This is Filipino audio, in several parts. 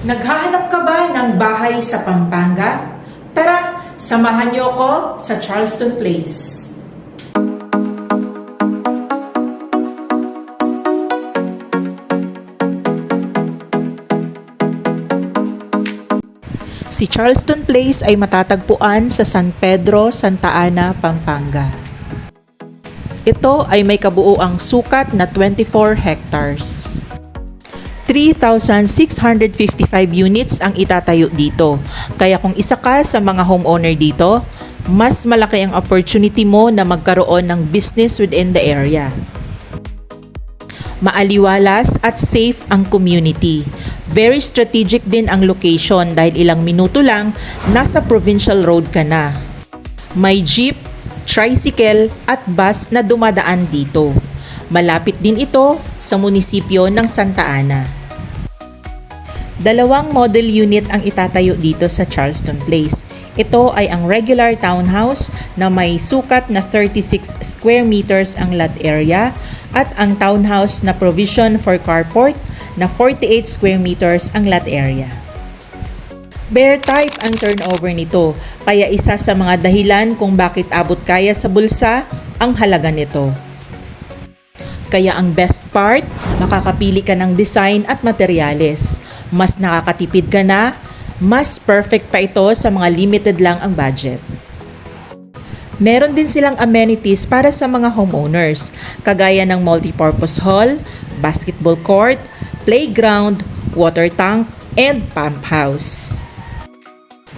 Naghahanap ka ba ng bahay sa Pampanga? Tara, samahan niyo ako sa Charleston Place. Si Charleston Place ay matatagpuan sa San Pedro, Santa Ana, Pampanga. Ito ay may kabuuang sukat na 24 hectares. 3,655 units ang itatayo dito. Kaya kung isa ka sa mga homeowner dito, mas malaki ang opportunity mo na magkaroon ng business within the area. Maaliwalas at safe ang community. Very strategic din ang location dahil ilang minuto lang nasa provincial road ka na. May jeep, tricycle at bus na dumadaan dito. Malapit din ito sa munisipyo ng Santa Ana. 2 model unit ang itatayo dito sa Charleston Place. Ito ay ang regular townhouse na may sukat na 36 square meters ang lot area at ang townhouse na provision for carport na 48 square meters ang lot area. Bare type ang turnover nito, kaya isa sa mga dahilan kung bakit abot kaya sa bulsa ang halaga nito. Kaya ang best part, makakapili ka ng design at materyales. Mas nakakatipid ka na, mas perfect pa ito sa mga limited lang ang budget. Meron din silang amenities para sa mga homeowners, kagaya ng multipurpose hall, basketball court, playground, water tank, and pump house.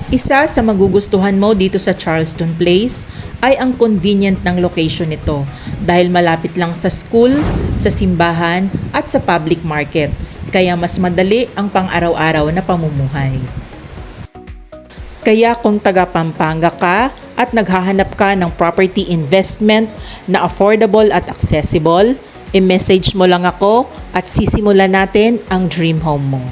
Isa sa magugustuhan mo dito sa Charleston Place ay ang convenient ng location nito dahil malapit lang sa school, sa simbahan, at sa public market, kaya mas madali ang pang-araw-araw na pamumuhay. Kaya kung taga Pampanga ka at naghahanap ka ng property investment na affordable at accessible, i-message mo lang ako at sisimulan natin ang dream home mo.